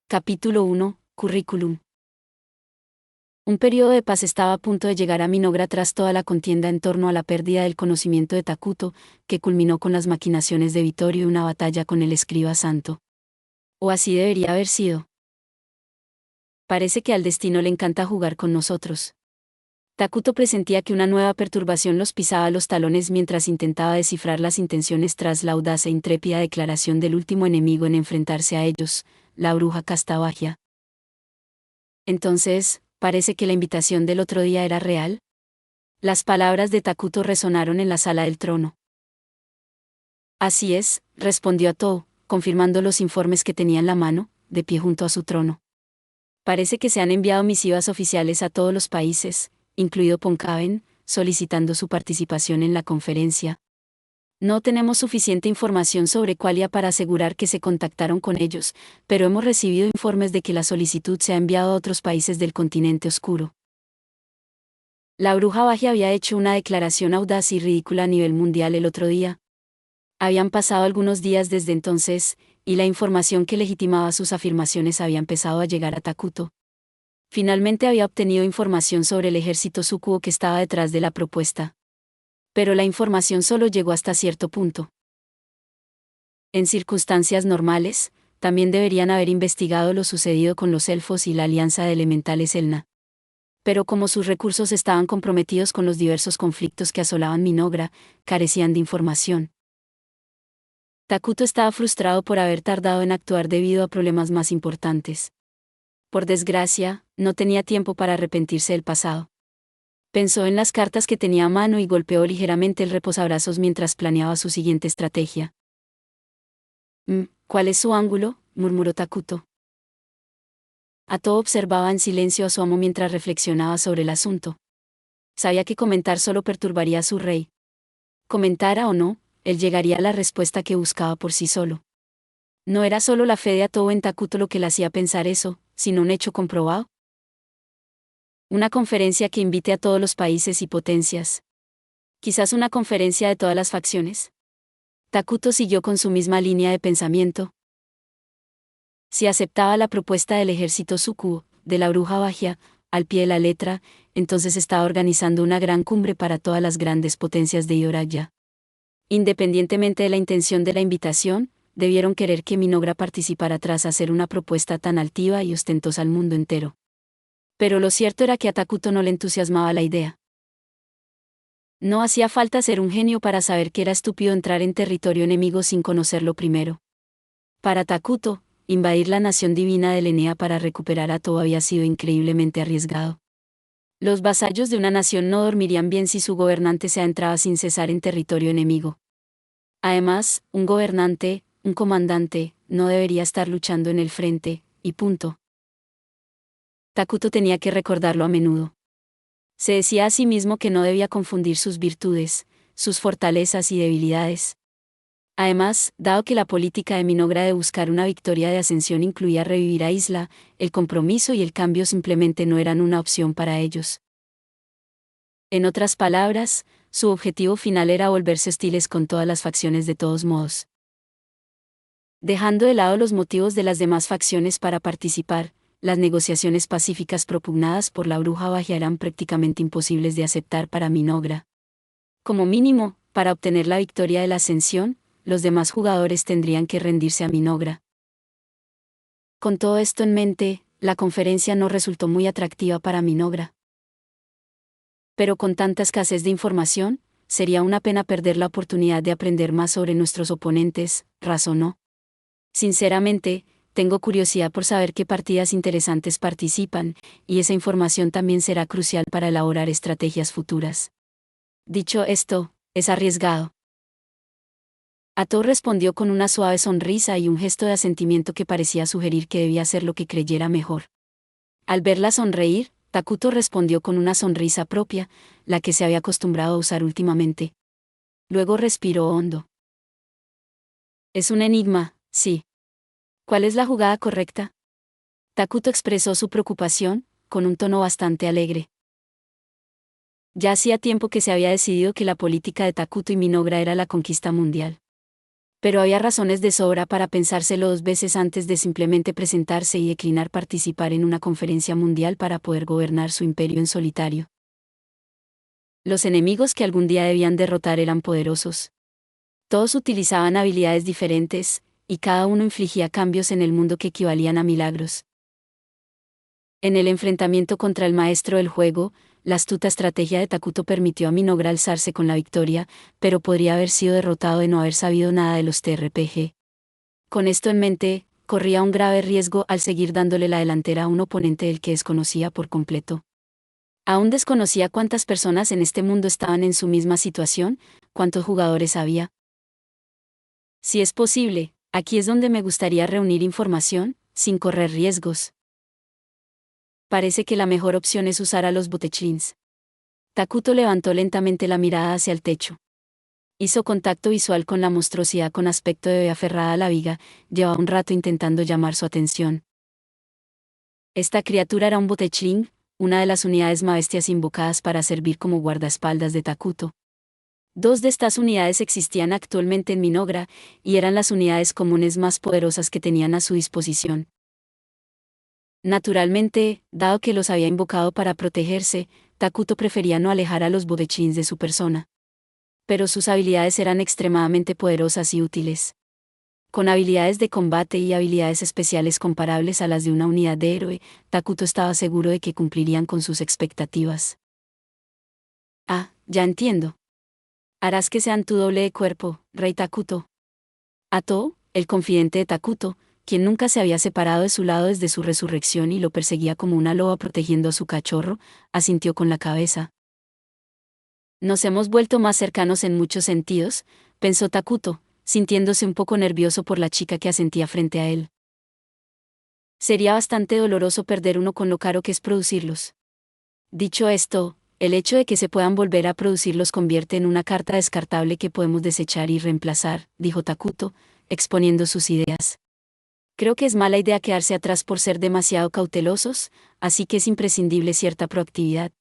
Capítulo 1. Currículum. Un periodo de paz estaba a punto de llegar a Minogra tras toda la contienda en torno a la pérdida del conocimiento de Takuto, que culminó con las maquinaciones de Vittorio y una batalla con el escriba santo. O así debería haber sido. Parece que al destino le encanta jugar con nosotros. Takuto presentía que una nueva perturbación los pisaba los talones mientras intentaba descifrar las intenciones tras la audaz e intrépida declaración del último enemigo en enfrentarse a ellos, la bruja Castavaggia. Entonces, ¿parece que la invitación del otro día era real? Las palabras de Takuto resonaron en la sala del trono. Así es, respondió Atō, confirmando los informes que tenía en la mano, de pie junto a su trono. Parece que se han enviado misivas oficiales a todos los países, incluido Poncaven, solicitando su participación en la conferencia. No tenemos suficiente información sobre Qualia para asegurar que se contactaron con ellos, pero hemos recibido informes de que la solicitud se ha enviado a otros países del continente oscuro. La bruja Baji había hecho una declaración audaz y ridícula a nivel mundial el otro día. Habían pasado algunos días desde entonces, y la información que legitimaba sus afirmaciones había empezado a llegar a Takuto. Finalmente había obtenido información sobre el ejército Sukuo que estaba detrás de la propuesta. Pero la información solo llegó hasta cierto punto. En circunstancias normales, también deberían haber investigado lo sucedido con los elfos y la alianza de elementales Elna. Pero como sus recursos estaban comprometidos con los diversos conflictos que asolaban Minogra, carecían de información. Takuto estaba frustrado por haber tardado en actuar debido a problemas más importantes. Por desgracia, no tenía tiempo para arrepentirse del pasado. Pensó en las cartas que tenía a mano y golpeó ligeramente el reposabrazos mientras planeaba su siguiente estrategia. ¿Cuál es su ángulo?, murmuró Takuto. Atō observaba en silencio a su amo mientras reflexionaba sobre el asunto. Sabía que comentar solo perturbaría a su rey. Comentara o no, él llegaría a la respuesta que buscaba por sí solo. No era solo la fe de Atō en Takuto lo que le hacía pensar eso, sino un hecho comprobado. Una conferencia que invite a todos los países y potencias. Quizás una conferencia de todas las facciones. Takuto siguió con su misma línea de pensamiento. Si aceptaba la propuesta del ejército Sukuo, de la bruja Bagia, al pie de la letra, entonces estaba organizando una gran cumbre para todas las grandes potencias de Yoraya. Independientemente de la intención de la invitación, debieron querer que Minogra participara tras hacer una propuesta tan altiva y ostentosa al mundo entero. Pero lo cierto era que a Takuto no le entusiasmaba la idea. No hacía falta ser un genio para saber que era estúpido entrar en territorio enemigo sin conocerlo primero. Para Takuto, invadir la nación divina de Enea para recuperar a Atō había sido increíblemente arriesgado. Los vasallos de una nación no dormirían bien si su gobernante se adentraba sin cesar en territorio enemigo. Además, un gobernante, un comandante, no debería estar luchando en el frente, y punto. Takuto tenía que recordarlo a menudo. Se decía a sí mismo que no debía confundir sus virtudes, sus fortalezas y debilidades. Además, dado que la política de Minogra de buscar una victoria de ascensión incluía revivir a Isla, el compromiso y el cambio simplemente no eran una opción para ellos. En otras palabras, su objetivo final era volverse hostiles con todas las facciones de todos modos. Dejando de lado los motivos de las demás facciones para participar, las negociaciones pacíficas propugnadas por la bruja Bagia eran prácticamente imposibles de aceptar para Minogra. Como mínimo, para obtener la victoria de la ascensión, los demás jugadores tendrían que rendirse a Minogra. Con todo esto en mente, la conferencia no resultó muy atractiva para Minogra. Pero con tanta escasez de información, sería una pena perder la oportunidad de aprender más sobre nuestros oponentes, razonó. Sinceramente, tengo curiosidad por saber qué partidas interesantes participan, y esa información también será crucial para elaborar estrategias futuras. Dicho esto, es arriesgado. Atō respondió con una suave sonrisa y un gesto de asentimiento que parecía sugerir que debía hacer lo que creyera mejor. Al verla sonreír, Takuto respondió con una sonrisa propia, la que se había acostumbrado a usar últimamente. Luego respiró hondo. Es un enigma, sí. ¿Cuál es la jugada correcta? Takuto expresó su preocupación, con un tono bastante alegre. Ya hacía tiempo que se había decidido que la política de Takuto y Minogra era la conquista mundial. Pero había razones de sobra para pensárselo 2 veces antes de simplemente presentarse y declinar participar en una conferencia mundial para poder gobernar su imperio en solitario. Los enemigos que algún día debían derrotar eran poderosos. Todos utilizaban habilidades diferentes, y cada uno infligía cambios en el mundo que equivalían a milagros. En el enfrentamiento contra el maestro del juego, la astuta estrategia de Takuto permitió a Minogra alzarse con la victoria, pero podría haber sido derrotado de no haber sabido nada de los TRPG. Con esto en mente, corría un grave riesgo al seguir dándole la delantera a un oponente del que desconocía por completo. Aún desconocía cuántas personas en este mundo estaban en su misma situación, cuántos jugadores había. Si es posible, aquí es donde me gustaría reunir información, sin correr riesgos. Parece que la mejor opción es usar a los botechlins. Takuto levantó lentamente la mirada hacia el techo. Hizo contacto visual con la monstruosidad con aspecto de bebé aferrada a la viga, llevaba un rato intentando llamar su atención. Esta criatura era un botechlin, una de las unidades más bestias invocadas para servir como guardaespaldas de Takuto. 2 de estas unidades existían actualmente en Minogra, y eran las unidades comunes más poderosas que tenían a su disposición. Naturalmente, dado que los había invocado para protegerse, Takuto prefería no alejar a los botechlins de su persona. Pero sus habilidades eran extremadamente poderosas y útiles. Con habilidades de combate y habilidades especiales comparables a las de una unidad de héroe, Takuto estaba seguro de que cumplirían con sus expectativas. Ah, ya entiendo. Harás que sean tu doble de cuerpo, Rey Takuto. Ato, el confidente de Takuto, quien nunca se había separado de su lado desde su resurrección y lo perseguía como una loba protegiendo a su cachorro, asintió con la cabeza. Nos hemos vuelto más cercanos en muchos sentidos, pensó Takuto, sintiéndose un poco nervioso por la chica que asentía frente a él. Sería bastante doloroso perder uno con lo caro que es producirlos. Dicho esto, el hecho de que se puedan volver a producir los convierte en una carta descartable que podemos desechar y reemplazar, dijo Takuto, exponiendo sus ideas. Creo que es mala idea quedarse atrás por ser demasiado cautelosos, así que es imprescindible cierta proactividad.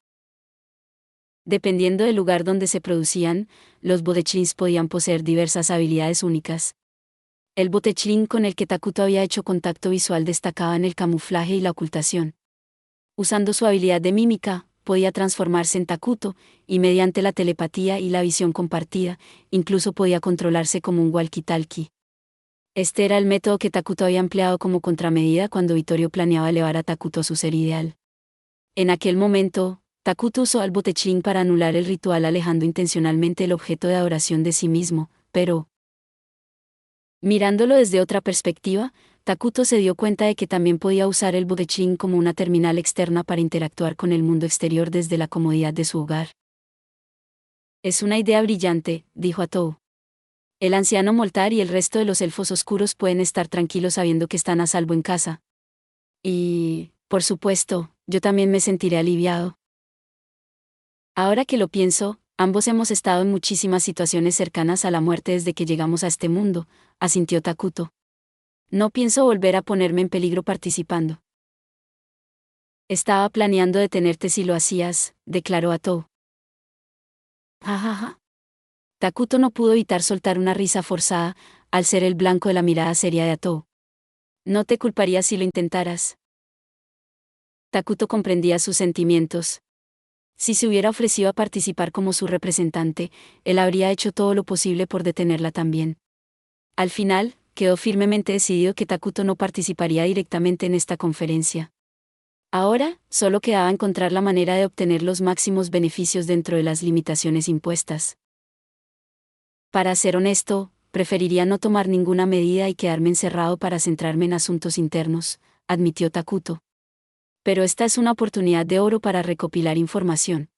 Dependiendo del lugar donde se producían, los botechlins podían poseer diversas habilidades únicas. El botechlin con el que Takuto había hecho contacto visual destacaba en el camuflaje y la ocultación. Usando su habilidad de mímica, podía transformarse en Takuto, y mediante la telepatía y la visión compartida, incluso podía controlarse como un walkie-talkie. Este era el método que Takuto había empleado como contramedida cuando Vittorio planeaba elevar a Takuto a su ser ideal. En aquel momento, Takuto usó al botechlin para anular el ritual alejando intencionalmente el objeto de adoración de sí mismo, pero... Mirándolo desde otra perspectiva, Takuto se dio cuenta de que también podía usar el botechlin como una terminal externa para interactuar con el mundo exterior desde la comodidad de su hogar. Es una idea brillante, dijo Atou. El anciano Moltar y el resto de los elfos oscuros pueden estar tranquilos sabiendo que están a salvo en casa. Y, por supuesto, yo también me sentiré aliviado. Ahora que lo pienso, ambos hemos estado en muchísimas situaciones cercanas a la muerte desde que llegamos a este mundo, asintió Takuto. No pienso volver a ponerme en peligro participando. Estaba planeando detenerte si lo hacías, declaró Atou. Jajaja. Takuto no pudo evitar soltar una risa forzada, al ser el blanco de la mirada seria de Atou. No te culparía si lo intentaras. Takuto comprendía sus sentimientos. Si se hubiera ofrecido a participar como su representante, él habría hecho todo lo posible por detenerla también. Al final, quedó firmemente decidido que Takuto no participaría directamente en esta conferencia. Ahora, solo quedaba encontrar la manera de obtener los máximos beneficios dentro de las limitaciones impuestas. Para ser honesto, preferiría no tomar ninguna medida y quedarme encerrado para centrarme en asuntos internos, admitió Takuto. Pero esta es una oportunidad de oro para recopilar información.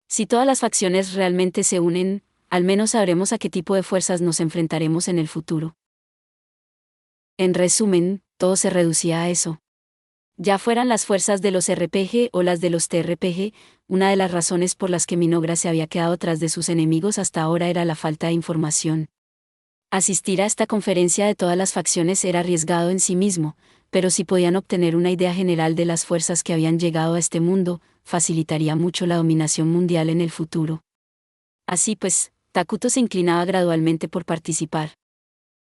Si todas las facciones realmente se unen, al menos sabremos a qué tipo de fuerzas nos enfrentaremos en el futuro. En resumen, todo se reducía a eso. Ya fueran las fuerzas de los RPG o las de los TRPG, una de las razones por las que Minogra se había quedado tras de sus enemigos hasta ahora era la falta de información. Asistir a esta conferencia de todas las facciones era arriesgado en sí mismo, pero si podían obtener una idea general de las fuerzas que habían llegado a este mundo, facilitaría mucho la dominación mundial en el futuro. Así pues, Takuto se inclinaba gradualmente por participar.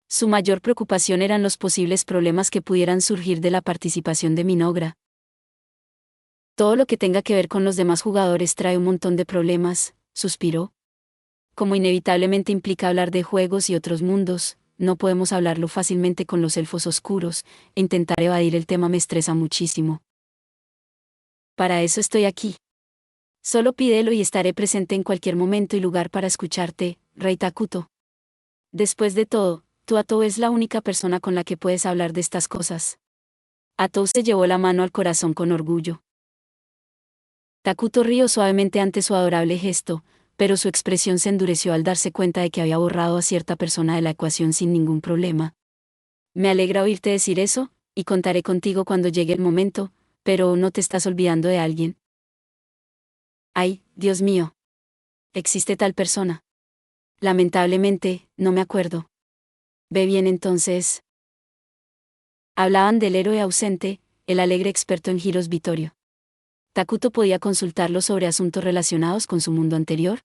Su mayor preocupación eran los posibles problemas que pudieran surgir de la participación de Minogra. Todo lo que tenga que ver con los demás jugadores trae un montón de problemas, suspiró. Como inevitablemente implica hablar de juegos y otros mundos, no podemos hablarlo fácilmente con los elfos oscuros, e intentar evadir el tema me estresa muchísimo. Para eso estoy aquí. Solo pídelo y estaré presente en cualquier momento y lugar para escucharte, Rey Takuto. Después de todo, tú Atou es la única persona con la que puedes hablar de estas cosas. Atou se llevó la mano al corazón con orgullo. Takuto rió suavemente ante su adorable gesto, pero su expresión se endureció al darse cuenta de que había borrado a cierta persona de la ecuación sin ningún problema. Me alegra oírte decir eso, y contaré contigo cuando llegue el momento, pero ¿no te estás olvidando de alguien? Ay, Dios mío. ¿Existe tal persona? Lamentablemente, no me acuerdo. Ve bien entonces. Hablaban del héroe ausente, el alegre experto en giros Vittorio. Takuto podía consultarlo sobre asuntos relacionados con su mundo anterior.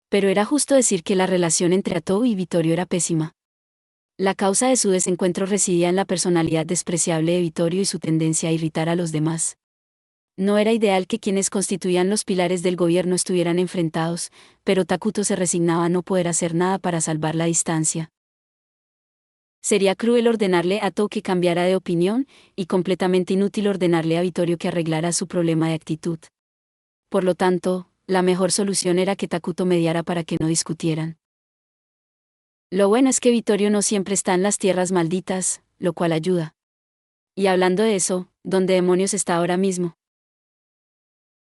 Pero era justo decir que la relación entre Atou y Vittorio era pésima. La causa de su desencuentro residía en la personalidad despreciable de Vittorio y su tendencia a irritar a los demás. No era ideal que quienes constituían los pilares del gobierno estuvieran enfrentados, pero Takuto se resignaba a no poder hacer nada para salvar la distancia. Sería cruel ordenarle a Atou que cambiara de opinión, y completamente inútil ordenarle a Vittorio que arreglara su problema de actitud. Por lo tanto, la mejor solución era que Takuto mediara para que no discutieran. Lo bueno es que Vittorio no siempre está en las tierras malditas, lo cual ayuda. Y hablando de eso, ¿dónde demonios está ahora mismo?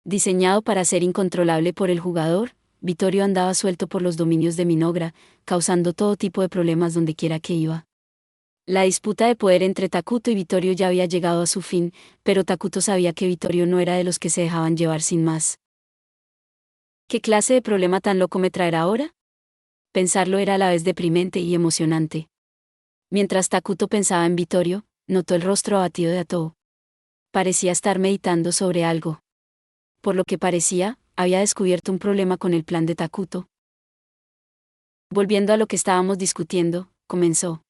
Diseñado para ser incontrolable por el jugador, Vittorio andaba suelto por los dominios de Minogra, causando todo tipo de problemas donde quiera que iba. La disputa de poder entre Takuto y Vittorio ya había llegado a su fin, pero Takuto sabía que Vittorio no era de los que se dejaban llevar sin más. ¿Qué clase de problema tan loco me traerá ahora? Pensarlo era a la vez deprimente y emocionante. Mientras Takuto pensaba en Vittorio, notó el rostro abatido de Atou. Parecía estar meditando sobre algo. Por lo que parecía, había descubierto un problema con el plan de Takuto. Volviendo a lo que estábamos discutiendo, comenzó.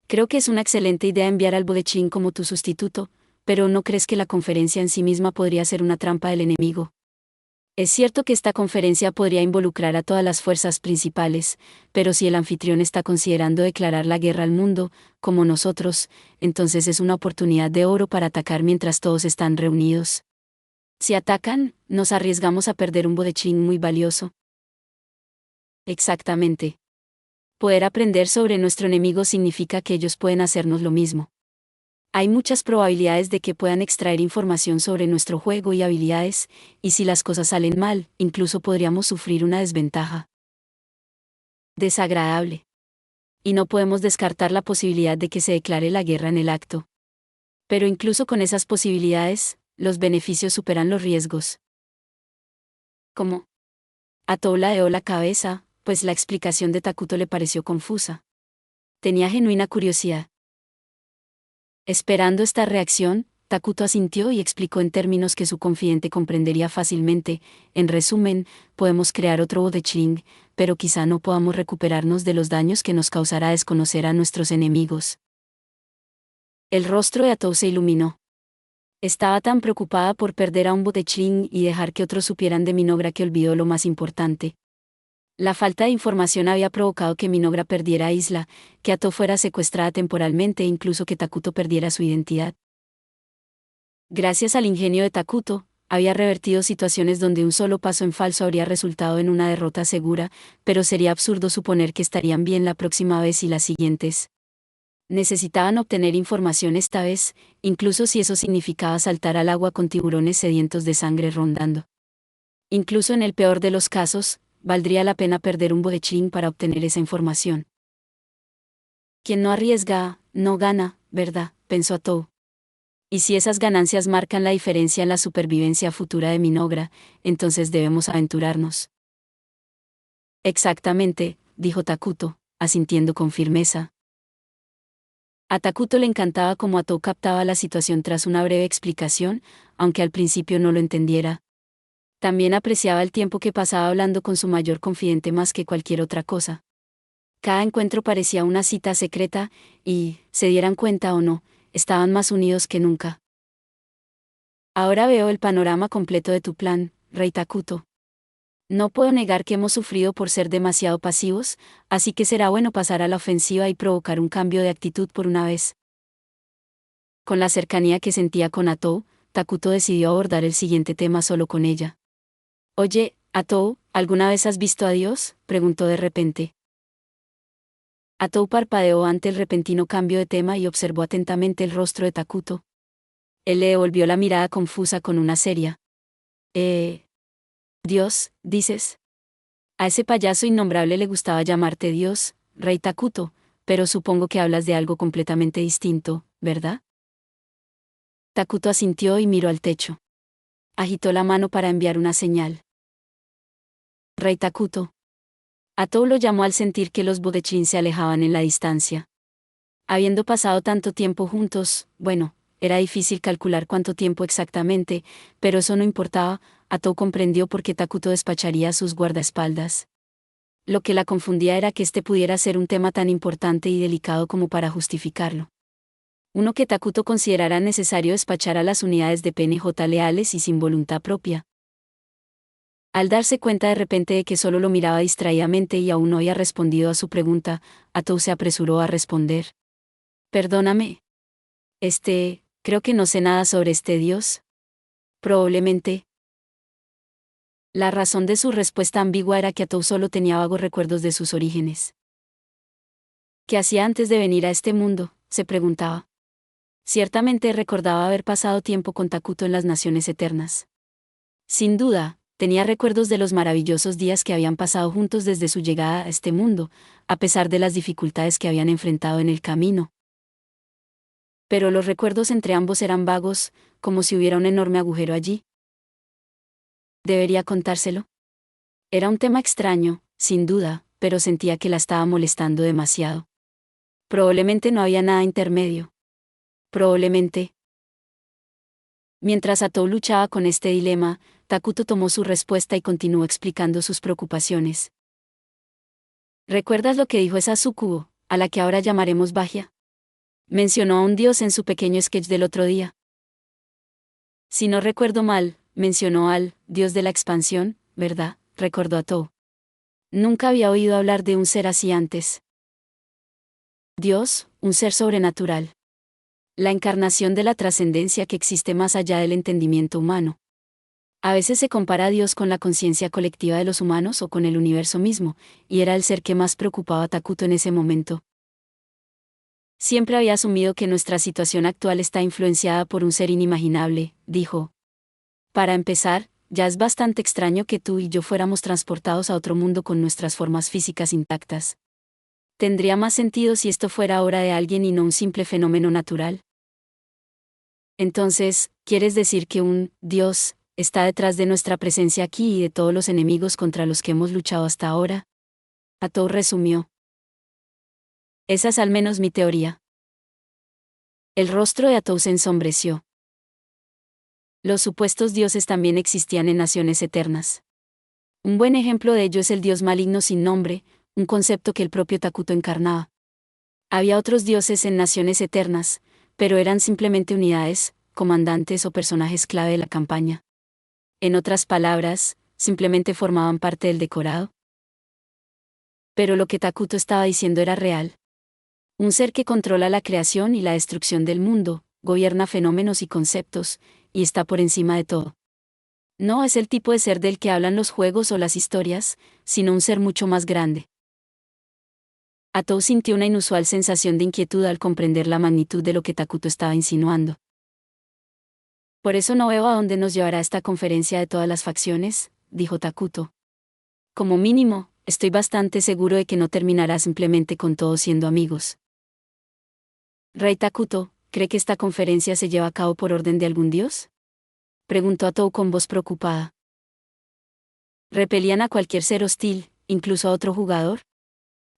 Creo que es una excelente idea enviar al Bodechin como tu sustituto, pero ¿no crees que la conferencia en sí misma podría ser una trampa del enemigo? Es cierto que esta conferencia podría involucrar a todas las fuerzas principales, pero si el anfitrión está considerando declarar la guerra al mundo, como nosotros, entonces es una oportunidad de oro para atacar mientras todos están reunidos. Si atacan, nos arriesgamos a perder un Bodechin muy valioso. Exactamente. Poder aprender sobre nuestro enemigo significa que ellos pueden hacernos lo mismo. Hay muchas probabilidades de que puedan extraer información sobre nuestro juego y habilidades, y si las cosas salen mal, incluso podríamos sufrir una desventaja. Desagradable. Y no podemos descartar la posibilidad de que se declare la guerra en el acto. Pero incluso con esas posibilidades, los beneficios superan los riesgos. ¿Cómo? Atou ladeó la cabeza, pues la explicación de Takuto le pareció confusa. Tenía genuina curiosidad. Esperando esta reacción, Takuto asintió y explicó en términos que su confidente comprendería fácilmente. En resumen, podemos crear otro Bodechin, pero quizá no podamos recuperarnos de los daños que nos causará desconocer a nuestros enemigos. El rostro de Atou se iluminó. Estaba tan preocupada por perder a un Bodechin y dejar que otros supieran de Minogra que olvidó lo más importante. La falta de información había provocado que Minogra perdiera a Isla, que Atou fuera secuestrada temporalmente e incluso que Takuto perdiera su identidad. Gracias al ingenio de Takuto, había revertido situaciones donde un solo paso en falso habría resultado en una derrota segura, pero sería absurdo suponer que estarían bien la próxima vez y las siguientes. Necesitaban obtener información esta vez, incluso si eso significaba saltar al agua con tiburones sedientos de sangre rondando. Incluso en el peor de los casos, valdría la pena perder un Bodechin para obtener esa información. Quien no arriesga, no gana, ¿verdad?, pensó Atou. Y si esas ganancias marcan la diferencia en la supervivencia futura de Minogra, entonces debemos aventurarnos. Exactamente, dijo Takuto, asintiendo con firmeza. A Takuto le encantaba cómo Atou captaba la situación tras una breve explicación, aunque al principio no lo entendiera. También apreciaba el tiempo que pasaba hablando con su mayor confidente más que cualquier otra cosa. Cada encuentro parecía una cita secreta, y, se dieran cuenta o no, estaban más unidos que nunca. Ahora veo el panorama completo de tu plan, Rey Takuto. No puedo negar que hemos sufrido por ser demasiado pasivos, así que será bueno pasar a la ofensiva y provocar un cambio de actitud por una vez. Con la cercanía que sentía con Atou, Takuto decidió abordar el siguiente tema solo con ella. Oye, Atou, ¿alguna vez has visto a Dios?, preguntó de repente. Atou parpadeó ante el repentino cambio de tema y observó atentamente el rostro de Takuto. Él le devolvió la mirada confusa con una seria. Dios, dices. A ese payaso innombrable le gustaba llamarte Dios, Rey Takuto, pero supongo que hablas de algo completamente distinto, ¿verdad? Takuto asintió y miró al techo. Agitó la mano para enviar una señal. Rey Takuto. Atou lo llamó al sentir que los Bodechin se alejaban en la distancia. Habiendo pasado tanto tiempo juntos, bueno, era difícil calcular cuánto tiempo exactamente, pero eso no importaba. Atou comprendió por qué Takuto despacharía a sus guardaespaldas. Lo que la confundía era que este pudiera ser un tema tan importante y delicado como para justificarlo. Uno que Takuto considerara necesario despachar a las unidades de PNJ leales y sin voluntad propia. Al darse cuenta de repente de que solo lo miraba distraídamente y aún no había respondido a su pregunta, Atou se apresuró a responder. Perdóname. Creo que no sé nada sobre este dios. Probablemente. La razón de su respuesta ambigua era que Atou solo tenía vagos recuerdos de sus orígenes. ¿Qué hacía antes de venir a este mundo?, se preguntaba. Ciertamente recordaba haber pasado tiempo con Takuto en las Naciones Eternas. Sin duda, tenía recuerdos de los maravillosos días que habían pasado juntos desde su llegada a este mundo, a pesar de las dificultades que habían enfrentado en el camino. Pero los recuerdos entre ambos eran vagos, como si hubiera un enorme agujero allí. ¿Debería contárselo? Era un tema extraño, sin duda, pero sentía que la estaba molestando demasiado. Probablemente no había nada intermedio. Probablemente. Mientras Atou luchaba con este dilema, Takuto tomó su respuesta y continuó explicando sus preocupaciones. ¿Recuerdas lo que dijo esa Sukubo, a la que ahora llamaremos Bajia? Mencionó a un dios en su pequeño sketch del otro día. Si no recuerdo mal, mencionó al dios de la expansión, ¿verdad?, recordó Atou. Nunca había oído hablar de un ser así antes. Dios, un ser sobrenatural. La encarnación de la trascendencia que existe más allá del entendimiento humano. A veces se compara a Dios con la conciencia colectiva de los humanos o con el universo mismo, y era el ser que más preocupaba a Takuto en ese momento. Siempre había asumido que nuestra situación actual está influenciada por un ser inimaginable, dijo. Para empezar, ya es bastante extraño que tú y yo fuéramos transportados a otro mundo con nuestras formas físicas intactas. ¿Tendría más sentido si esto fuera obra de alguien y no un simple fenómeno natural? Entonces, ¿quieres decir que un Dios está detrás de nuestra presencia aquí y de todos los enemigos contra los que hemos luchado hasta ahora? Atou resumió. Esa es al menos mi teoría. El rostro de Atou se ensombreció. Los supuestos dioses también existían en naciones eternas. Un buen ejemplo de ello es el dios maligno sin nombre, un concepto que el propio Takuto encarnaba. Había otros dioses en naciones eternas, pero eran simplemente unidades, comandantes o personajes clave de la campaña. En otras palabras, simplemente formaban parte del decorado. Pero lo que Takuto estaba diciendo era real. Un ser que controla la creación y la destrucción del mundo, gobierna fenómenos y conceptos, y está por encima de todo. No es el tipo de ser del que hablan los juegos o las historias, sino un ser mucho más grande. Atou sintió una inusual sensación de inquietud al comprender la magnitud de lo que Takuto estaba insinuando. Por eso no veo a dónde nos llevará esta conferencia de todas las facciones, dijo Takuto. Como mínimo, estoy bastante seguro de que no terminará simplemente con todos siendo amigos. Rey Takuto, ¿cree que esta conferencia se lleva a cabo por orden de algún dios?, preguntó Atou con voz preocupada. ¿Repelían a cualquier ser hostil, incluso a otro jugador?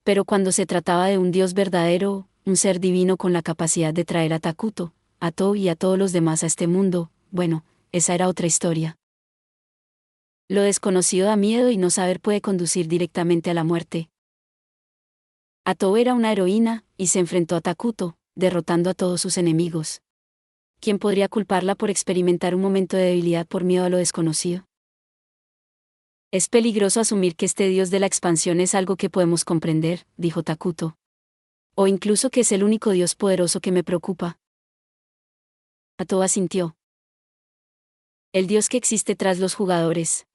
Pero cuando se trataba de un dios verdadero, un ser divino con la capacidad de traer a Takuto, a Atou y a todos los demás a este mundo, bueno, esa era otra historia. Lo desconocido da miedo y no saber puede conducir directamente a la muerte. Atou era una heroína, y se enfrentó a Takuto, derrotando a todos sus enemigos. ¿Quién podría culparla por experimentar un momento de debilidad por miedo a lo desconocido? Es peligroso asumir que este dios de la expansión es algo que podemos comprender, dijo Takuto. O incluso que es el único dios poderoso que me preocupa. Atou asintió. El dios que existe tras los jugadores.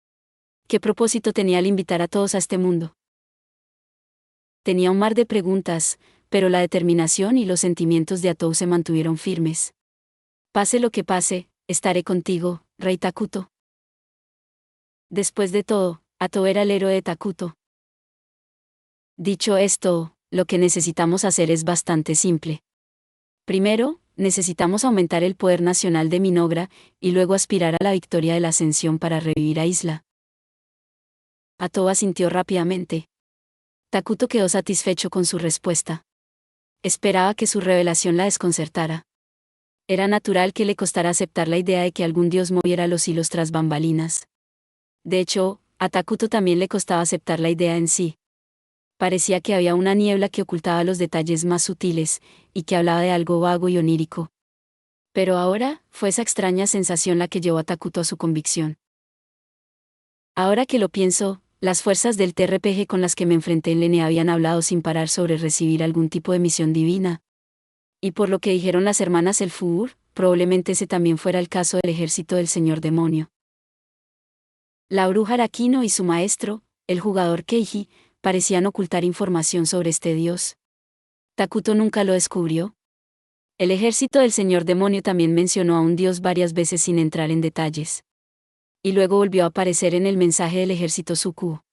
¿Qué propósito tenía al invitar a todos a este mundo? Tenía un mar de preguntas, pero la determinación y los sentimientos de Atou se mantuvieron firmes. Pase lo que pase, estaré contigo, Rey Takuto. Después de todo, Atou era el héroe de Takuto. Dicho esto, lo que necesitamos hacer es bastante simple. Primero, necesitamos aumentar el poder nacional de Minogra, y luego aspirar a la victoria de la ascensión para revivir a Isla. Atou asintió rápidamente. Takuto quedó satisfecho con su respuesta. Esperaba que su revelación la desconcertara. Era natural que le costara aceptar la idea de que algún dios moviera los hilos tras bambalinas. De hecho, a Takuto también le costaba aceptar la idea en sí. Parecía que había una niebla que ocultaba los detalles más sutiles, y que hablaba de algo vago y onírico. Pero ahora, fue esa extraña sensación la que llevó a Takuto a su convicción. Ahora que lo pienso, las fuerzas del TRPG con las que me enfrenté en Lene habían hablado sin parar sobre recibir algún tipo de misión divina. Y por lo que dijeron las hermanas Elfur, probablemente ese también fuera el caso del ejército del señor demonio. La bruja Arakino y su maestro, el jugador Keiji, parecían ocultar información sobre este dios. Takuto nunca lo descubrió. El ejército del señor demonio también mencionó a un dios varias veces sin entrar en detalles. Y luego volvió a aparecer en el mensaje del ejército Sukuo.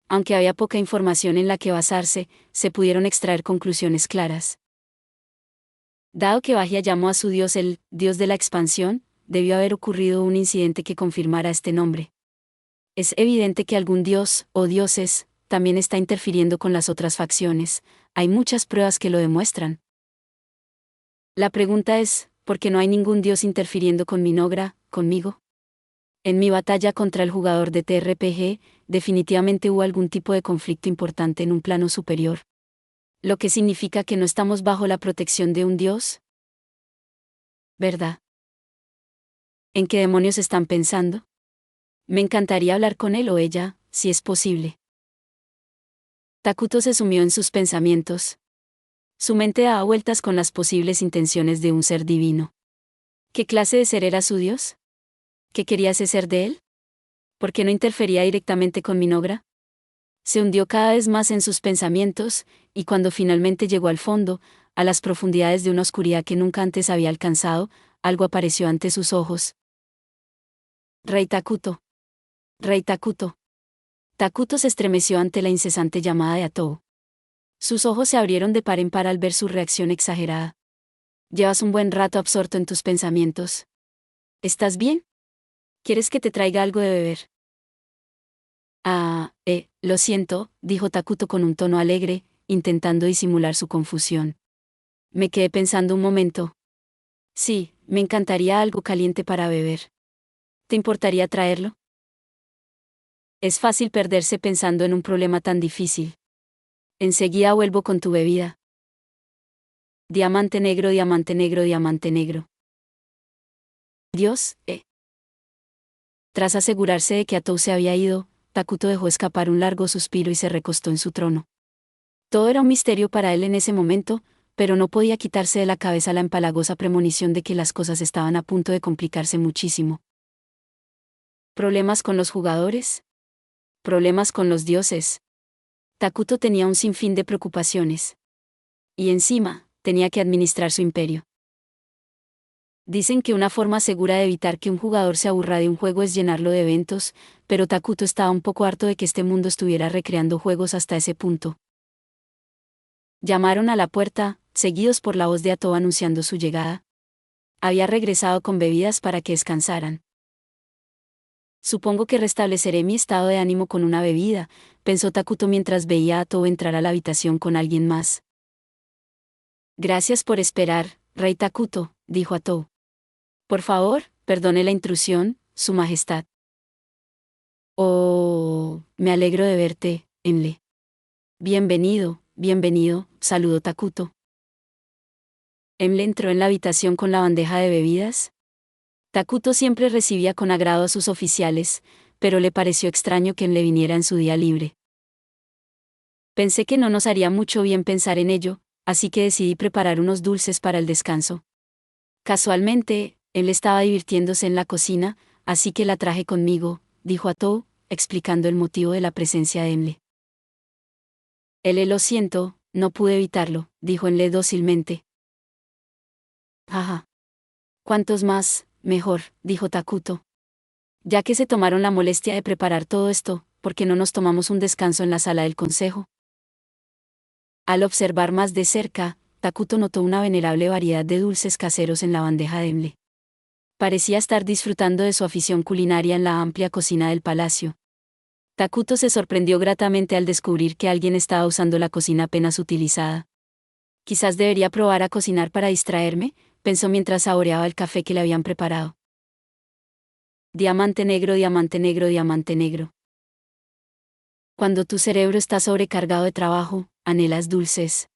Aunque había poca información en la que basarse, se pudieron extraer conclusiones claras. Dado que Bajia llamó a su dios el dios de la expansión, debió haber ocurrido un incidente que confirmara este nombre. Es evidente que algún dios, o dioses, también está interfiriendo con las otras facciones. Hay muchas pruebas que lo demuestran. La pregunta es, ¿por qué no hay ningún dios interfiriendo con Minogra, conmigo? En mi batalla contra el jugador de TRPG, definitivamente hubo algún tipo de conflicto importante en un plano superior. ¿Lo que significa que no estamos bajo la protección de un dios? ¿Verdad? ¿En qué demonios están pensando? Me encantaría hablar con él o ella, si es posible. Takuto se sumió en sus pensamientos. Su mente daba vueltas con las posibles intenciones de un ser divino. ¿Qué clase de ser era su dios? ¿Qué quería ese ser de él? ¿Por qué no interfería directamente con Minogra? Se hundió cada vez más en sus pensamientos, y cuando finalmente llegó al fondo, a las profundidades de una oscuridad que nunca antes había alcanzado, algo apareció ante sus ojos. Rey Takuto. Rey Takuto. Takuto se estremeció ante la incesante llamada de Atou. Sus ojos se abrieron de par en par al ver su reacción exagerada. Llevas un buen rato absorto en tus pensamientos. ¿Estás bien? ¿Quieres que te traiga algo de beber? Lo siento, dijo Takuto con un tono alegre, intentando disimular su confusión. Me quedé pensando un momento. Sí, me encantaría algo caliente para beber. ¿Te importaría traerlo? Es fácil perderse pensando en un problema tan difícil. Enseguida vuelvo con tu bebida. Diamante negro, diamante negro, diamante negro. Dios, Tras asegurarse de que Atou se había ido, Takuto dejó escapar un largo suspiro y se recostó en su trono. Todo era un misterio para él en ese momento, pero no podía quitarse de la cabeza la empalagosa premonición de que las cosas estaban a punto de complicarse muchísimo. ¿Problemas con los jugadores? ¿Problemas con los dioses? Takuto tenía un sinfín de preocupaciones. Y encima, tenía que administrar su imperio. Dicen que una forma segura de evitar que un jugador se aburra de un juego es llenarlo de eventos, pero Takuto estaba un poco harto de que este mundo estuviera recreando juegos hasta ese punto. Llamaron a la puerta, seguidos por la voz de Atou anunciando su llegada. Había regresado con bebidas para que descansaran. Supongo que restableceré mi estado de ánimo con una bebida, pensó Takuto mientras veía a Atou entrar a la habitación con alguien más. Gracias por esperar, Rey Takuto, dijo Atou. Por favor, perdone la intrusión, Su Majestad. Oh, me alegro de verte, Enle. Bienvenido, bienvenido, saludó Takuto. Emle entró en la habitación con la bandeja de bebidas. Takuto siempre recibía con agrado a sus oficiales, pero le pareció extraño que Emle viniera en su día libre. Pensé que no nos haría mucho bien pensar en ello, así que decidí preparar unos dulces para el descanso. Casualmente, él estaba divirtiéndose en la cocina, así que la traje conmigo, dijo Atou, explicando el motivo de la presencia de Emle. Lo siento, no pude evitarlo, dijo Emle dócilmente. Jaja. Cuantos más, mejor, dijo Takuto. Ya que se tomaron la molestia de preparar todo esto, ¿por qué no nos tomamos un descanso en la sala del consejo? Al observar más de cerca, Takuto notó una venerable variedad de dulces caseros en la bandeja de Emle. Parecía estar disfrutando de su afición culinaria en la amplia cocina del palacio. Takuto se sorprendió gratamente al descubrir que alguien estaba usando la cocina apenas utilizada. Quizás debería probar a cocinar para distraerme, pensó mientras saboreaba el café que le habían preparado. Diamante negro, diamante negro, diamante negro. Cuando tu cerebro está sobrecargado de trabajo, anhelas dulces.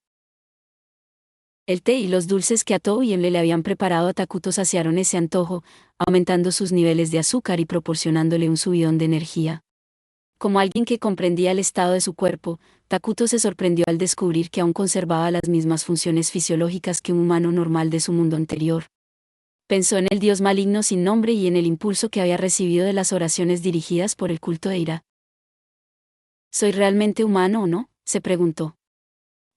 El té y los dulces que Atou y Emle le habían preparado a Takuto saciaron ese antojo, aumentando sus niveles de azúcar y proporcionándole un subidón de energía. Como alguien que comprendía el estado de su cuerpo, Takuto se sorprendió al descubrir que aún conservaba las mismas funciones fisiológicas que un humano normal de su mundo anterior. Pensó en el dios maligno sin nombre y en el impulso que había recibido de las oraciones dirigidas por el culto de Ira. ¿Soy realmente humano o no?, se preguntó.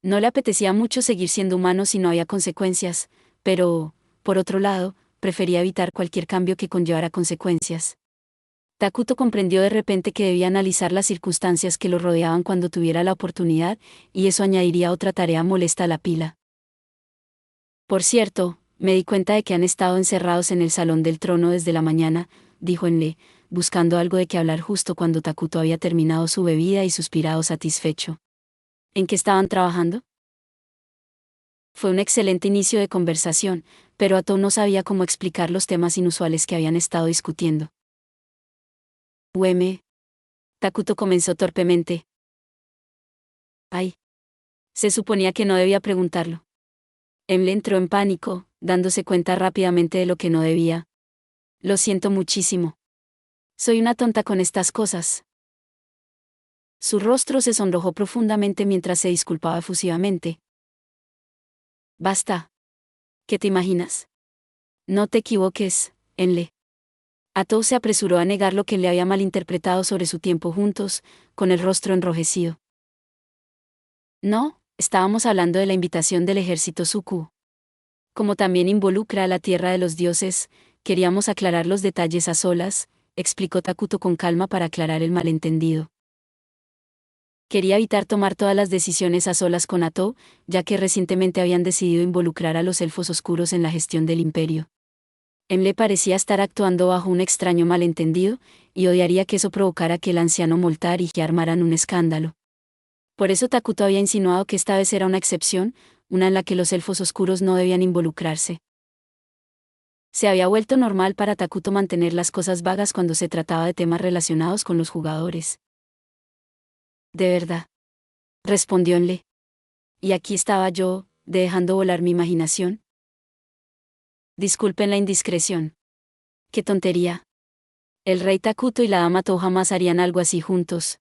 No le apetecía mucho seguir siendo humano si no había consecuencias, pero, por otro lado, prefería evitar cualquier cambio que conllevara consecuencias. Takuto comprendió de repente que debía analizar las circunstancias que lo rodeaban cuando tuviera la oportunidad, y eso añadiría otra tarea molesta a la pila. Por cierto, me di cuenta de que han estado encerrados en el salón del trono desde la mañana, dijo Enle, buscando algo de qué hablar justo cuando Takuto había terminado su bebida y suspirado satisfecho. ¿En qué estaban trabajando? Fue un excelente inicio de conversación, pero Atou no sabía cómo explicar los temas inusuales que habían estado discutiendo. Takuto comenzó torpemente. Ay. Se suponía que no debía preguntarlo. Emle entró en pánico, dándose cuenta rápidamente de lo que no debía. Lo siento muchísimo. Soy una tonta con estas cosas. Su rostro se sonrojó profundamente mientras se disculpaba efusivamente. Basta. ¿Qué te imaginas? No te equivoques, Enle. Atou se apresuró a negar lo que le había malinterpretado sobre su tiempo juntos, con el rostro enrojecido. No, estábamos hablando de la invitación del ejército Suku. Como también involucra a la tierra de los dioses, queríamos aclarar los detalles a solas, explicó Takuto con calma para aclarar el malentendido. Quería evitar tomar todas las decisiones a solas con Atou, ya que recientemente habían decidido involucrar a los elfos oscuros en la gestión del imperio. Emle parecía estar actuando bajo un extraño malentendido, y odiaría que eso provocara que el anciano Moltar y que armaran un escándalo. Por eso Takuto había insinuado que esta vez era una excepción, una en la que los elfos oscuros no debían involucrarse. Se había vuelto normal para Takuto mantener las cosas vagas cuando se trataba de temas relacionados con los jugadores. De verdad. Respondió Enle. Y aquí estaba yo, dejando volar mi imaginación. Disculpen la indiscreción. ¡Qué tontería! El rey Takuto y la dama Tou jamás harían algo así juntos.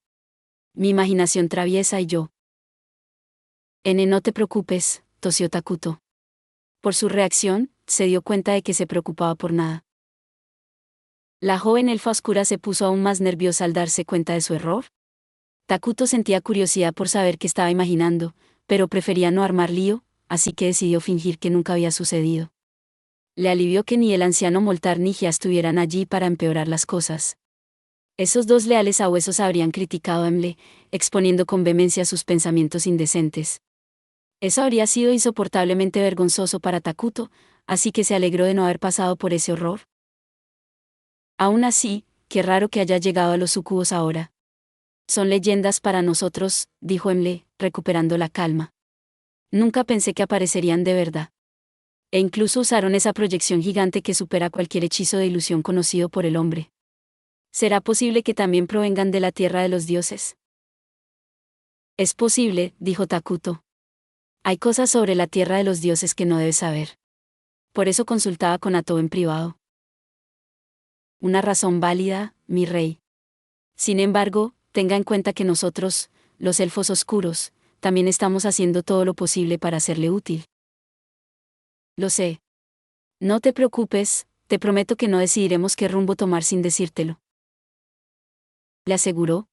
Mi imaginación traviesa y yo. No te preocupes, tosió Takuto. Por su reacción, se dio cuenta de que se preocupaba por nada. La joven elfa oscura se puso aún más nerviosa al darse cuenta de su error. Takuto sentía curiosidad por saber qué estaba imaginando, pero prefería no armar lío, así que decidió fingir que nunca había sucedido. Le alivió que ni el anciano Moltar ni Gia estuvieran allí para empeorar las cosas. Esos dos leales abuesos habrían criticado a Emle, exponiendo con vehemencia sus pensamientos indecentes. Eso habría sido insoportablemente vergonzoso para Takuto, así que se alegró de no haber pasado por ese horror. Aún así, qué raro que haya llegado a los sucubos ahora. Son leyendas para nosotros, dijo Emle, recuperando la calma. Nunca pensé que aparecerían de verdad. E incluso usaron esa proyección gigante que supera cualquier hechizo de ilusión conocido por el hombre. ¿Será posible que también provengan de la tierra de los dioses? Es posible, dijo Takuto. Hay cosas sobre la tierra de los dioses que no debes saber. Por eso consultaba con Atou en privado. Una razón válida, mi rey. Sin embargo, tenga en cuenta que nosotros, los elfos oscuros, también estamos haciendo todo lo posible para serle útil. Lo sé. No te preocupes, te prometo que no decidiremos qué rumbo tomar sin decírtelo. Le aseguró.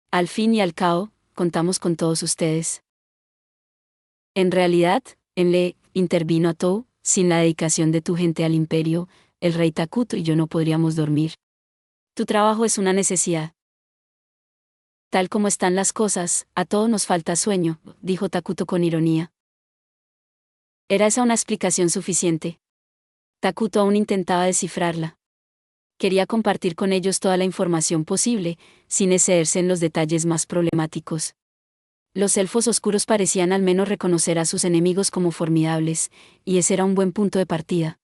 Al fin y al cabo, contamos con todos ustedes. En realidad, intervino Atou, sin la dedicación de tu gente al imperio, el rey Takuto y yo no podríamos dormir. Tu trabajo es una necesidad. Tal como están las cosas, a todos nos falta sueño, dijo Takuto con ironía. ¿Era esa una explicación suficiente? Takuto aún intentaba descifrarla. Quería compartir con ellos toda la información posible, sin excederse en los detalles más problemáticos. Los elfos oscuros parecían al menos reconocer a sus enemigos como formidables, y ese era un buen punto de partida.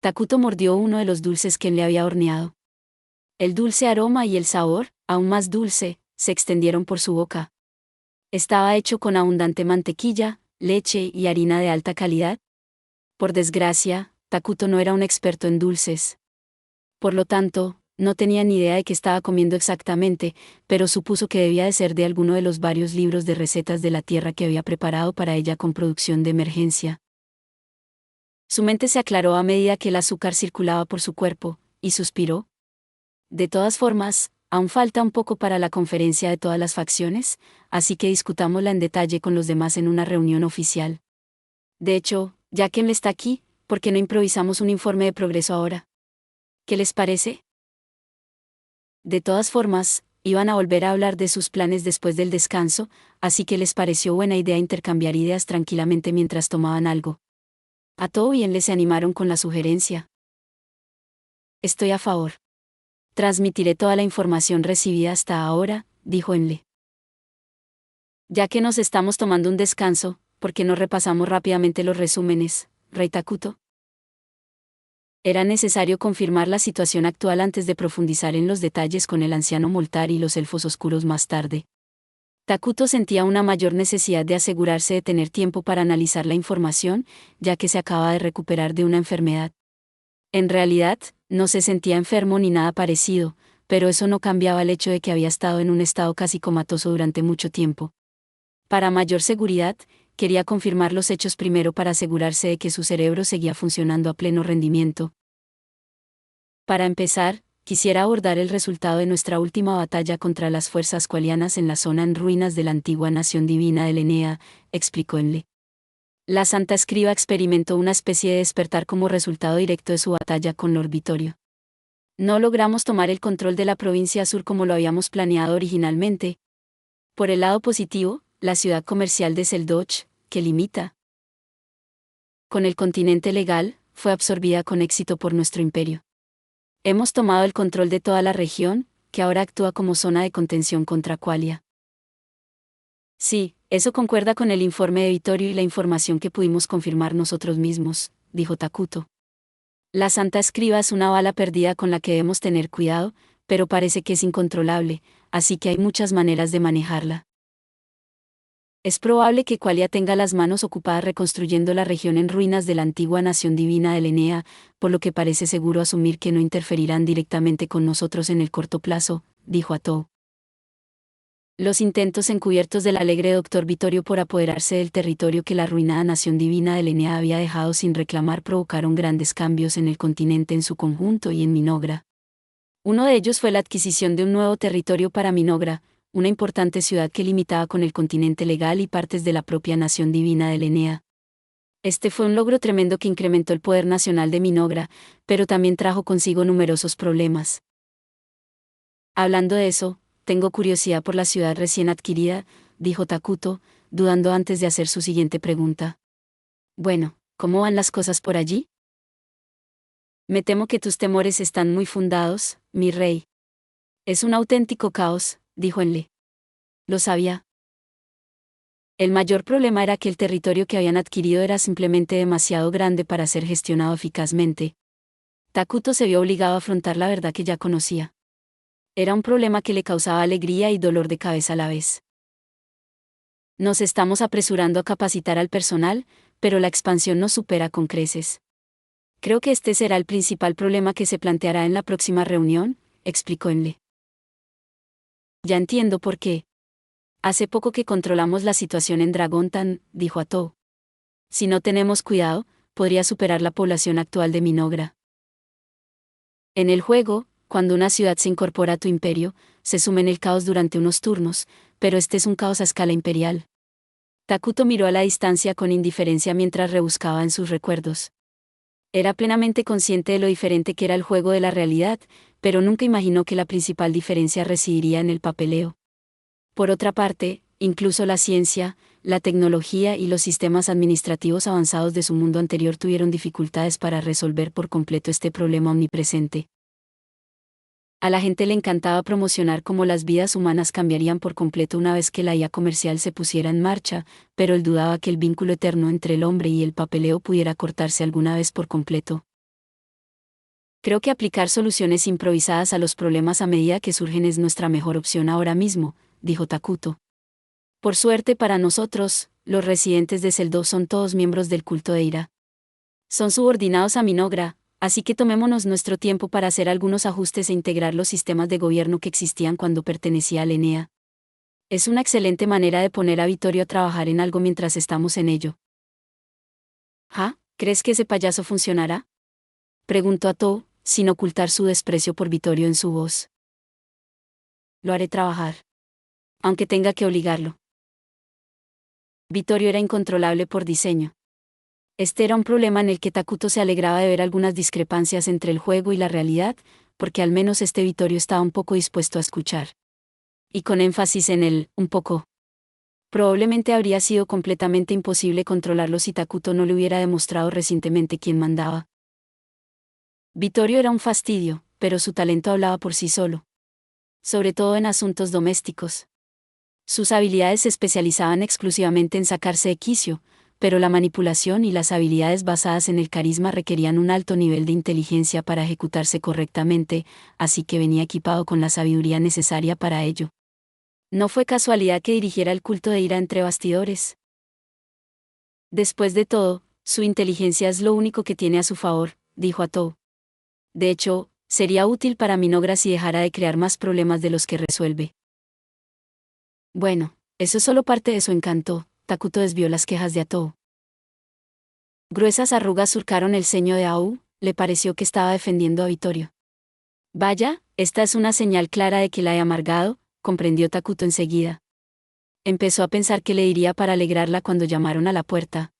Takuto mordió uno de los dulces que él le había horneado. El dulce aroma y el sabor, aún más dulce, se extendieron por su boca. Estaba hecho con abundante mantequilla, leche y harina de alta calidad. Por desgracia, Takuto no era un experto en dulces. Por lo tanto, no tenía ni idea de qué estaba comiendo exactamente, pero supuso que debía de ser de alguno de los varios libros de recetas de la tierra que había preparado para ella con producción de emergencia. Su mente se aclaró a medida que el azúcar circulaba por su cuerpo, y suspiró. De todas formas, aún falta un poco para la conferencia de todas las facciones, así que discutámosla en detalle con los demás en una reunión oficial. De hecho, ya que él está aquí, ¿por qué no improvisamos un informe de progreso ahora? ¿Qué les parece? De todas formas, iban a volver a hablar de sus planes después del descanso, así que les pareció buena idea intercambiar ideas tranquilamente mientras tomaban algo. A todo bien les se animaron con la sugerencia. Estoy a favor. Transmitiré toda la información recibida hasta ahora, dijo Enle. Ya que nos estamos tomando un descanso, ¿por qué no repasamos rápidamente los resúmenes, Rey Takuto? Era necesario confirmar la situación actual antes de profundizar en los detalles con el anciano Moltar y los elfos oscuros más tarde. Takuto sentía una mayor necesidad de asegurarse de tener tiempo para analizar la información, ya que se acaba de recuperar de una enfermedad. En realidad, no se sentía enfermo ni nada parecido, pero eso no cambiaba el hecho de que había estado en un estado casi comatoso durante mucho tiempo. Para mayor seguridad, quería confirmar los hechos primero para asegurarse de que su cerebro seguía funcionando a pleno rendimiento. Para empezar, quisiera abordar el resultado de nuestra última batalla contra las fuerzas qualianas en la zona en ruinas de la antigua nación divina de Lenea, explicó Enle. La Santa Escriba experimentó una especie de despertar como resultado directo de su batalla con Lord Vittorio. No logramos tomar el control de la provincia sur como lo habíamos planeado originalmente. Por el lado positivo, la ciudad comercial de Seldoch, que limita con el continente legal, fue absorbida con éxito por nuestro imperio. Hemos tomado el control de toda la región, que ahora actúa como zona de contención contra Qualia. Sí, eso concuerda con el informe de Vittorio y la información que pudimos confirmar nosotros mismos, dijo Takuto. La Santa Escriba es una bala perdida con la que debemos tener cuidado, pero parece que es incontrolable, así que hay muchas maneras de manejarla. Es probable que Qualia tenga las manos ocupadas reconstruyendo la región en ruinas de la antigua nación divina de Lenea, por lo que parece seguro asumir que no interferirán directamente con nosotros en el corto plazo, dijo Atou. Los intentos encubiertos del alegre doctor Vittorio por apoderarse del territorio que la arruinada nación divina de Lenea había dejado sin reclamar provocaron grandes cambios en el continente en su conjunto y en Minogra. Uno de ellos fue la adquisición de un nuevo territorio para Minogra, una importante ciudad que limitaba con el continente legal y partes de la propia nación divina de Lenea. Este fue un logro tremendo que incrementó el poder nacional de Minogra, pero también trajo consigo numerosos problemas. Hablando de eso, tengo curiosidad por la ciudad recién adquirida, dijo Takuto, dudando antes de hacer su siguiente pregunta. Bueno, ¿cómo van las cosas por allí? Me temo que tus temores están muy fundados, mi rey. Es un auténtico caos, dijo Enle. Lo sabía. El mayor problema era que el territorio que habían adquirido era simplemente demasiado grande para ser gestionado eficazmente. Takuto se vio obligado a afrontar la verdad que ya conocía. Era un problema que le causaba alegría y dolor de cabeza a la vez. Nos estamos apresurando a capacitar al personal, pero la expansión nos supera con creces. Creo que este será el principal problema que se planteará en la próxima reunión, explicó Enle. Ya entiendo por qué. Hace poco que controlamos la situación en Dragontan, dijo Atou. Si no tenemos cuidado, podría superar la población actual de Minogra. En el juego, cuando una ciudad se incorpora a tu imperio, se sume en el caos durante unos turnos, pero este es un caos a escala imperial. Takuto miró a la distancia con indiferencia mientras rebuscaba en sus recuerdos. Era plenamente consciente de lo diferente que era el juego de la realidad, pero nunca imaginó que la principal diferencia residiría en el papeleo. Por otra parte, incluso la ciencia, la tecnología y los sistemas administrativos avanzados de su mundo anterior tuvieron dificultades para resolver por completo este problema omnipresente. A la gente le encantaba promocionar cómo las vidas humanas cambiarían por completo una vez que la IA comercial se pusiera en marcha, pero él dudaba que el vínculo eterno entre el hombre y el papeleo pudiera cortarse alguna vez por completo. Creo que aplicar soluciones improvisadas a los problemas a medida que surgen es nuestra mejor opción ahora mismo, dijo Takuto. Por suerte para nosotros, los residentes de Celdó son todos miembros del culto de Ira. Son subordinados a Minogra, así que tomémonos nuestro tiempo para hacer algunos ajustes e integrar los sistemas de gobierno que existían cuando pertenecía a Enea. Es una excelente manera de poner a Vittorio a trabajar en algo mientras estamos en ello. ¿Ja? ¿Crees que ese payaso funcionará? Preguntó Atou, sin ocultar su desprecio por Vittorio en su voz. Lo haré trabajar. Aunque tenga que obligarlo. Vittorio era incontrolable por diseño. Este era un problema en el que Takuto se alegraba de ver algunas discrepancias entre el juego y la realidad, porque al menos este Vittorio estaba un poco dispuesto a escuchar. Y con énfasis en el un poco. Probablemente habría sido completamente imposible controlarlo si Takuto no le hubiera demostrado recientemente quién mandaba. Vittorio era un fastidio, pero su talento hablaba por sí solo. Sobre todo en asuntos domésticos. Sus habilidades se especializaban exclusivamente en sacarse de quicio, pero la manipulación y las habilidades basadas en el carisma requerían un alto nivel de inteligencia para ejecutarse correctamente, así que venía equipado con la sabiduría necesaria para ello. No fue casualidad que dirigiera el culto de Ira entre bastidores. Después de todo, su inteligencia es lo único que tiene a su favor, dijo Atou. De hecho, sería útil para Minogra si dejara de crear más problemas de los que resuelve. Bueno, eso es solo parte de su encanto, Takuto desvió las quejas de Atou. Gruesas arrugas surcaron el ceño de Aou, le pareció que estaba defendiendo a Vittorio. Vaya, esta es una señal clara de que la he amargado, comprendió Takuto enseguida. Empezó a pensar qué le diría para alegrarla cuando llamaron a la puerta.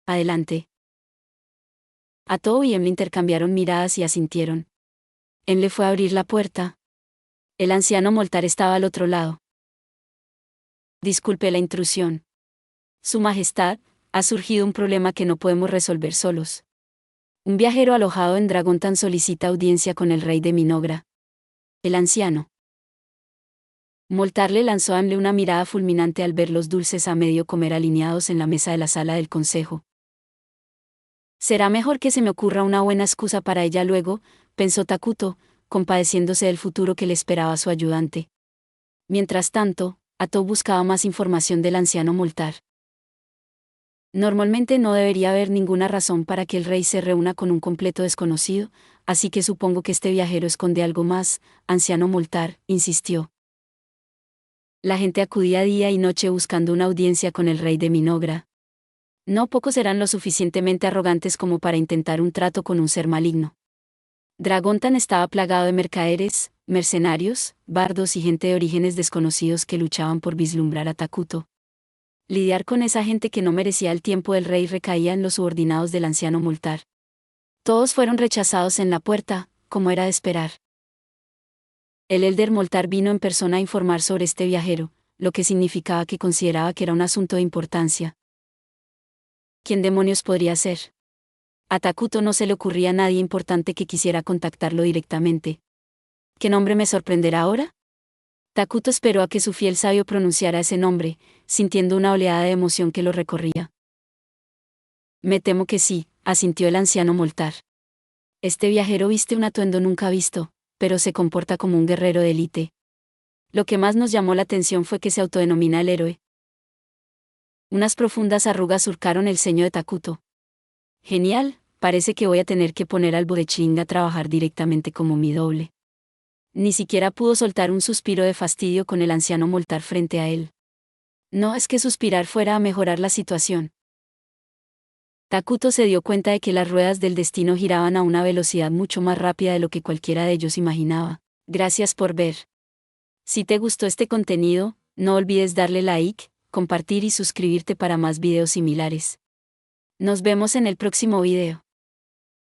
Adelante. Atou y Emle intercambiaron miradas y asintieron. Emle fue a abrir la puerta. El anciano Moltar estaba al otro lado. Disculpe la intrusión. Su Majestad, ha surgido un problema que no podemos resolver solos. Un viajero alojado en Dragontan solicita audiencia con el rey de Minogra. El anciano. Moltar le lanzó a Emle una mirada fulminante al ver los dulces a medio comer alineados en la mesa de la sala del consejo. Será mejor que se me ocurra una buena excusa para ella luego, pensó Takuto, compadeciéndose del futuro que le esperaba a su ayudante. Mientras tanto, Atou buscaba más información del anciano Moltar. Normalmente no debería haber ninguna razón para que el rey se reúna con un completo desconocido, así que supongo que este viajero esconde algo más, anciano Moltar, insistió. La gente acudía día y noche buscando una audiencia con el rey de Minogra. No pocos eran lo suficientemente arrogantes como para intentar un trato con un ser maligno. Dragontan estaba plagado de mercaderes, mercenarios, bardos y gente de orígenes desconocidos que luchaban por vislumbrar a Takuto. Lidiar con esa gente que no merecía el tiempo del rey recaía en los subordinados del anciano Moltar. Todos fueron rechazados en la puerta, como era de esperar. El elder Moltar vino en persona a informar sobre este viajero, lo que significaba que consideraba que era un asunto de importancia. ¿Quién demonios podría ser? A Takuto no se le ocurría a nadie importante que quisiera contactarlo directamente. ¿Qué nombre me sorprenderá ahora? Takuto esperó a que su fiel sabio pronunciara ese nombre, sintiendo una oleada de emoción que lo recorría. Me temo que sí, asintió el anciano Moltar. Este viajero viste un atuendo nunca visto, pero se comporta como un guerrero de élite. Lo que más nos llamó la atención fue que se autodenomina el héroe, Unas profundas arrugas surcaron el ceño de Takuto. Genial, parece que voy a tener que poner al Budeching a trabajar directamente como mi doble. Ni siquiera pudo soltar un suspiro de fastidio con el anciano Moltar frente a él. No es que suspirar fuera a mejorar la situación. Takuto se dio cuenta de que las ruedas del destino giraban a una velocidad mucho más rápida de lo que cualquiera de ellos imaginaba. Gracias por ver. Si te gustó este contenido, no olvides darle like, compartir y suscribirte para más videos similares. Nos vemos en el próximo video.